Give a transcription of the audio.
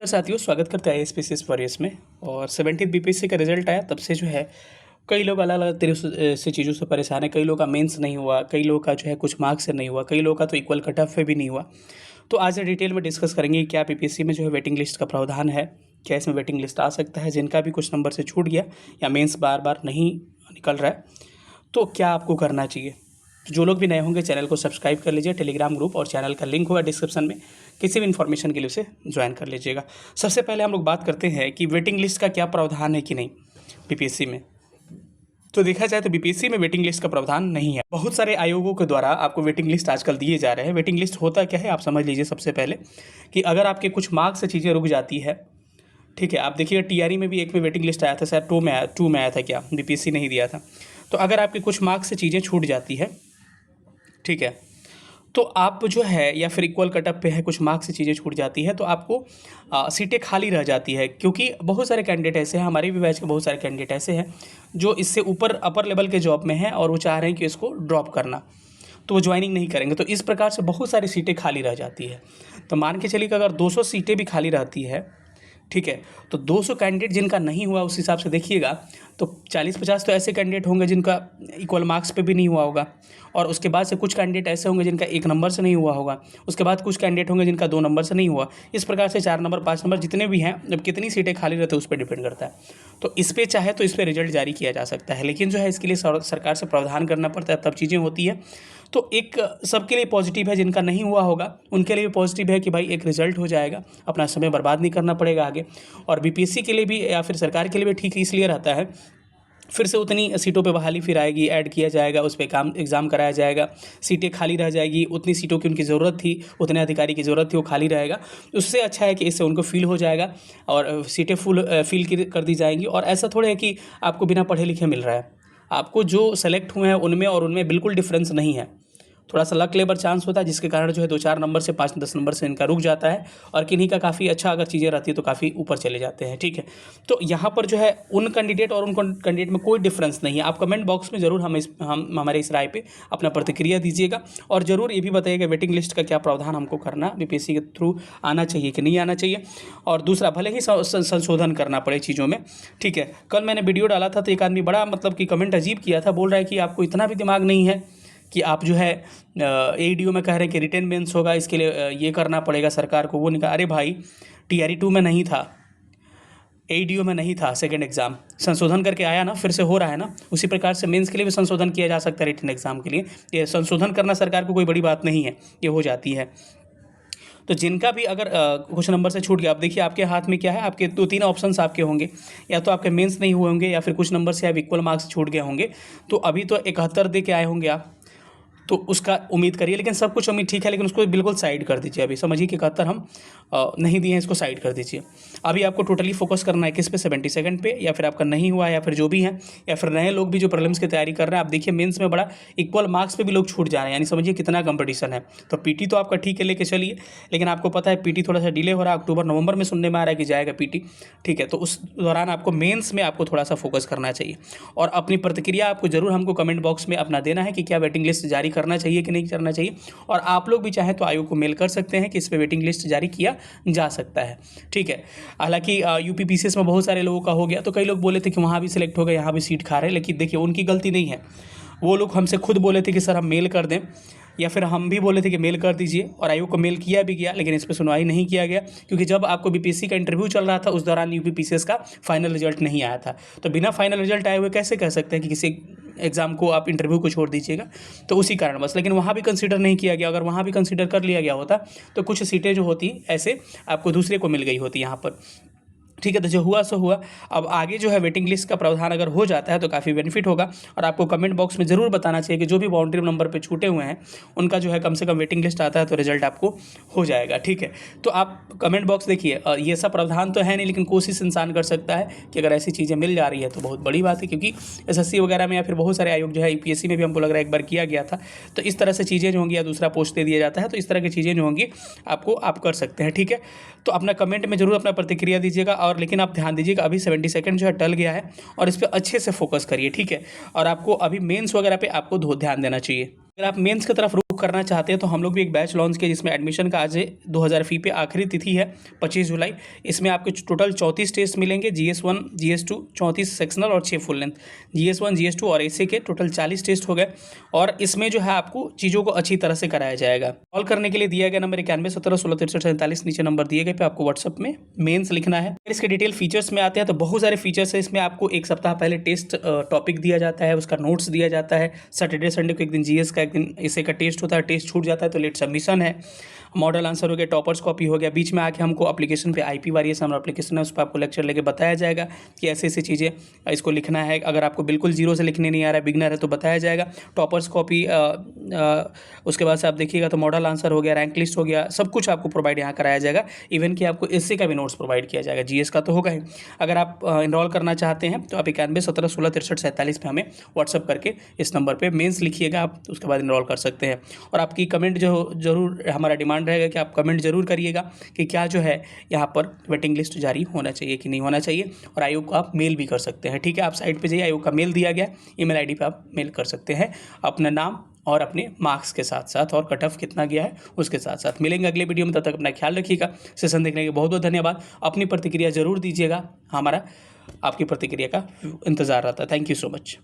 साथियों, स्वागत करते हैं आईएएस वॉरियर्स में। और 17th बीपीएससी का रिजल्ट आया, तब से जो है कई लोग अलग अलग तरह से चीज़ों से परेशान है। कई लोगों का मेंस नहीं हुआ, कई लोगों का जो है कुछ मार्क्स से नहीं हुआ, कई लोगों का तो इक्वल कट ऑफ पे भी नहीं हुआ। तो आज डिटेल में डिस्कस करेंगे कि क्या बीपीएससी में जो है वेटिंग लिस्ट का प्रावधान है, क्या इसमें वेटिंग लिस्ट आ सकता है जिनका भी कुछ नंबर से छूट गया या मेंस बार बार नहीं निकल रहा है, तो क्या आपको करना चाहिए। तो जो लोग भी नए होंगे चैनल को सब्सक्राइब कर लीजिए। टेलीग्राम ग्रुप और चैनल का लिंक होगा डिस्क्रिप्शन में, किसी भी इन्फॉर्मेशन के लिए उसे ज्वाइन कर लीजिएगा। सबसे पहले हम लोग बात करते हैं कि वेटिंग लिस्ट का क्या प्रावधान है कि नहीं बीपीएससी में। तो देखा जाए तो बीपीएससी में वेटिंग लिस्ट का प्रावधान नहीं है। बहुत सारे आयोगों के द्वारा आपको वेटिंग लिस्ट आजकल दिए जा रहे हैं। वेटिंग लिस्ट होता क्या है आप समझ लीजिए। सबसे पहले कि अगर आपके कुछ मार्क्स से चीज़ें रुक जाती है, ठीक है, आप देखिएगा टीआरई में भी एक में वेटिंग लिस्ट आया था, शायद टू में आया था, क्या बीपीएससी नहीं दिया था। तो अगर आपके कुछ मार्क्स से चीज़ें छूट जाती है, ठीक है, तो आप जो है या फिर इक्वल कटअप पे है, कुछ मार्क्स से चीज़ें छूट जाती है, तो आपको सीटें खाली रह जाती है। क्योंकि बहुत सारे कैंडिडेट ऐसे हैं, हमारे भी बैच के बहुत सारे कैंडिडेट ऐसे हैं जो इससे ऊपर अपर लेवल के जॉब में हैं और वो चाह रहे हैं कि इसको ड्रॉप करना, तो वो ज्वाइनिंग नहीं करेंगे। तो इस प्रकार से बहुत सारी सीटें खाली रह जाती है। तो मान के चलिए कि अगर 200 सीटें भी खाली रहती है, ठीक है, तो 200 कैंडिडेट जिनका नहीं हुआ उस हिसाब से देखिएगा तो 40-50 तो ऐसे कैंडिडेट होंगे जिनका इक्वल मार्क्स पे भी नहीं हुआ होगा। और उसके बाद से कुछ कैंडिडेट ऐसे होंगे जिनका 1 नंबर से नहीं हुआ होगा। उसके बाद कुछ कैंडिडेट होंगे जिनका 2 नंबर से नहीं हुआ। इस प्रकार से 4 नंबर 5 नंबर जितने भी हैं, जब कितनी सीटें खाली रहती है उस पर डिपेंड करता है। तो इस पर चाहे तो इस पर रिजल्ट जारी किया जा सकता है, लेकिन जो है इसके लिए सरकार से प्रावधान करना पड़ता है, तब चीज़ें होती है। तो एक सबके लिए पॉजिटिव है, जिनका नहीं हुआ होगा उनके लिए भी पॉजिटिव है कि भाई एक रिजल्ट हो जाएगा, अपना समय बर्बाद नहीं करना पड़ेगा आगे। और बीपीएससी के लिए भी या फिर सरकार के लिए भी ठीक इसलिए रहता है, फिर से उतनी सीटों पे बहाली फिर आएगी, ऐड किया जाएगा, उस पर काम एग्ज़ाम कराया जाएगा, सीटें खाली रह जाएगी, उतनी सीटों की उनकी ज़रूरत थी, उतने अधिकारी की ज़रूरत थी, वो खाली रहेगा। उससे अच्छा है कि इससे उनको फील हो जाएगा और सीटें फील कर दी जाएंगी। और ऐसा थोड़ा है कि आपको बिना पढ़े लिखे मिल रहा है, आपको जो सेलेक्ट हुए हैं उनमें और उनमें बिल्कुल डिफरेंस नहीं है। थोड़ा सा लक लेबर चांस होता है, जिसके कारण जो है 2-4 नंबर से 5-10 नंबर से इनका रुक जाता है और किन्हीं का काफ़ी अच्छा अगर चीज़ें रहती है तो काफ़ी ऊपर चले जाते हैं, ठीक है। तो यहाँ पर जो है उन कैंडिडेट और उन कैंडिडेट में कोई डिफरेंस नहीं है। आप कमेंट बॉक्स में ज़रूर हम हमारे इस राय पे अपना प्रतिक्रिया दीजिएगा और ज़रूर ये भी बताइएगा वेटिंग लिस्ट का क्या प्रावधान हमको करना बीपीएससी के थ्रू आना चाहिए कि नहीं आना चाहिए। और दूसरा, भले ही संशोधन करना पड़े चीज़ों में, ठीक है। कल मैंने वीडियो डाला था तो एक आदमी बड़ा मतलब कि कमेंट अजीब किया था, बोल रहा है कि आपको इतना भी दिमाग नहीं है कि आप जो है एडीओ में कह रहे हैं कि रिटेन मेंस होगा, इसके लिए ये करना पड़ेगा सरकार को। वो नहीं कहा, अरे भाई टीआरई 2 में नहीं था, एडीओ में नहीं था, सेकंड एग्ज़ाम संशोधन करके आया ना, फिर से हो रहा है ना। उसी प्रकार से मेंस के लिए भी संशोधन किया जा सकता है रिटेन एग्ज़ाम के लिए। ये संशोधन करना सरकार को कोई बड़ी बात नहीं है, ये हो जाती है। तो जिनका भी अगर कुछ नंबर से छूट गया, आप देखिए आपके हाथ में क्या है, आपके 2-3 ऑप्शंस आपके होंगे, या तो आपके मेंस नहीं हुए होंगे या फिर कुछ नंबर से आप इक्वल मार्क्स छूट गए होंगे। तो अभी तो 71 दे के आए होंगे आप, तो उसका उम्मीद करिए। लेकिन सब कुछ उम्मीद ठीक है, लेकिन उसको बिल्कुल साइड कर दीजिए। अभी समझिए कि 71 हम नहीं दिए हैं, इसको साइड कर दीजिए। अभी आपको टोटली फोकस करना है किस पे, 72nd पे, या फिर आपका नहीं हुआ या फिर जो भी है, या फिर नए लोग भी जो प्रीलिम्स की तैयारी कर रहे हैं। आप देखिए मेंस में बड़ा इक्वल मार्क्स पे भी लोग छूट जा रहे हैं, यानी समझिए कितना कंपटीशन है। तो पीटी तो आपका ठीक है, लेके चलिए, लेकिन आपको पता है पीटी थोड़ा सा डिले हो रहा है, अक्टूबर नवंबर में सुनने में आ रहा है कि जाएगा पीटी, ठीक है। तो उस दौरान आपको मेंस में आपको थोड़ा सा फोकस करना चाहिए। और अपनी प्रतिक्रिया आपको जरूर हमको कमेंट बॉक्स में अपना देना है कि क्या वेटिंग लिस्ट जारी करना चाहिए कि नहीं करना चाहिए। और आप लोग भी चाहें तो आयोग को मेल कर सकते हैं कि इस पे वेटिंग लिस्ट जारी किया जा सकता है, ठीक है। हालांकि यूपी पीसीएस में बहुत सारे लोगों का हो गया, तो कई लोग बोले थे कि वहाँ भी सिलेक्ट हो गए, यहाँ भी सीट खा रहे हैं, लेकिन देखिए उनकी गलती नहीं है। वो लोग हमसे खुद बोले थे कि सर हम मेल कर दें, या फिर हम भी बोले थे कि मेल कर दीजिए, और आयोग को मेल किया भी गया, लेकिन इस पर सुनवाई नहीं किया गया। क्योंकि जब आपको बीपीएससी का इंटरव्यू चल रहा था उस दौरान यूपी पीसीएस का फाइनल रिजल्ट नहीं आया था। तो बिना फाइनल रिजल्ट आए हुए कैसे कह सकते हैं कि किसी एग्ज़ाम को आप इंटरव्यू को छोड़ दीजिएगा। तो उसी कारण बस, लेकिन वहाँ भी कंसीडर नहीं किया गया। अगर वहाँ भी कंसीडर कर लिया गया होता तो कुछ सीटें जो होती ऐसे आपको दूसरे को मिल गई होती यहाँ पर, ठीक है। तो जो हुआ सो हुआ। अब आगे जो है वेटिंग लिस्ट का प्रावधान अगर हो जाता है तो काफ़ी बेनिफिट होगा। और आपको कमेंट बॉक्स में ज़रूर बताना चाहिए कि जो भी बाउंड्री नंबर पे छूटे हुए हैं उनका जो है कम से कम वेटिंग लिस्ट आता है तो रिजल्ट आपको हो जाएगा, ठीक है। तो आप कमेंट बॉक्स देखिए, ये सब प्रावधान तो है नहीं, लेकिन कोशिश इंसान कर सकता है कि अगर ऐसी चीज़ें मिल जा रही है तो बहुत बड़ी बात है। क्योंकि एसएससी वगैरह में या फिर बहुत सारे आयोग जो है यूपीएससी में भी हमको लग रहा है एक बार किया गया था। तो इस तरह से चीज़ें जो होंगी, या दूसरा पोस्ट दे दिया जाता है, तो इस तरह की चीज़ें जो होंगी आपको आप कर सकते हैं, ठीक है। तो अपना कमेंट में ज़रूर अपना प्रतिक्रिया दीजिएगा। और लेकिन आप ध्यान दीजिएगा अभी 72nd जो है टल गया है, और इस पर अच्छे से फोकस करिए, ठीक है। और आपको अभी मेंस वगैरह पे आपको ध्यान देना चाहिए। अगर आप मेंस की तरफ रुख करना चाहते हैं तो हम लोग भी एक बैच लॉन्च किया जिसमें एडमिशन का आज 2000 फ़ी पे आखिरी तिथि है 25 जुलाई। इसमें आपके टोटल 34 टेस्ट मिलेंगे, GS1 GS2 34 सेक्शनल और 6 फुल लेंथ, GS1 GS2 और ऐसे के टोटल 40 टेस्ट हो गए। और इसमें जो है आपको चीज़ों को अच्छी तरह से कराया जाएगा। कॉल करने के लिए दिया गया नंबर 9117166347, नीचे नंबर दिए गए पे आपको व्हाट्सअप में मेंस लिखना है। इसके डिटेल फीचर्स में आते हैं तो बहुत सारे फीचर्स है इसमें। आपको एक सप्ताह पहले टेस्ट टॉपिक दिया जाता है, उसका नोट्स दिया जाता है। सैटरडे संडे को एक दिन GS का, एक दिन ऐसे का टेस्ट होता है। टेस्ट छूट जाता है तो लेट सबमिशन है। मॉडल आंसर हो गया, टॉपर्स कॉपी हो गया। बीच में आके हमको एप्लीकेशन पे IP वेरिएशन हमारा एप्लीकेशन है उस पर आपको लेक्चर लेके बताया जाएगा कि ऐसी ऐसी चीज़ें इसको लिखना है। अगर आपको बिल्कुल जीरो से लिखने नहीं आ रहा है, बिगनर है, तो बताया जाएगा। टॉपर्स कॉपी उसके बाद से आप देखिएगा तो मॉडल आंसर हो गया, रैंक लिस्ट हो गया, सब कुछ आपको प्रोवाइड यहाँ कराया जाएगा। इवन कि आपको इससे का भी नोट्स प्रोवाइड किया जाएगा, GS का तो होगा ही। अगर आप इनरोल करना चाहते हैं तो आप 9117166347 पे हमें व्हाट्सअप करके इस नंबर पे मेंस लिखिएगा, आप उसके बाद इनरोल कर सकते हैं। और आपकी कमेंट जो जरूर हमारा डिमांड रहेगा कि आप कमेंट जरूर करिएगा कि क्या जो है यहाँ पर वेटिंग लिस्ट जारी होना चाहिए कि नहीं होना चाहिए। और आयोग को आप मेल भी कर सकते हैं, ठीक है। आप साइट पे जाइए, आयोग का मेल दिया गया, ईमेल ID पे आप मेल कर सकते हैं अपना नाम और अपने मार्क्स के साथ साथ और कट ऑफ कितना गया है उसके साथ साथ। मिलेंगे अगले वीडियो में, तब तक अपना ख्याल रखिएगा। सेशन देखने के बहुत बहुत धन्यवाद। अपनी प्रतिक्रिया जरूर दीजिएगा, हमारा आपकी प्रतिक्रिया का इंतजार रहता है। Thank you so much.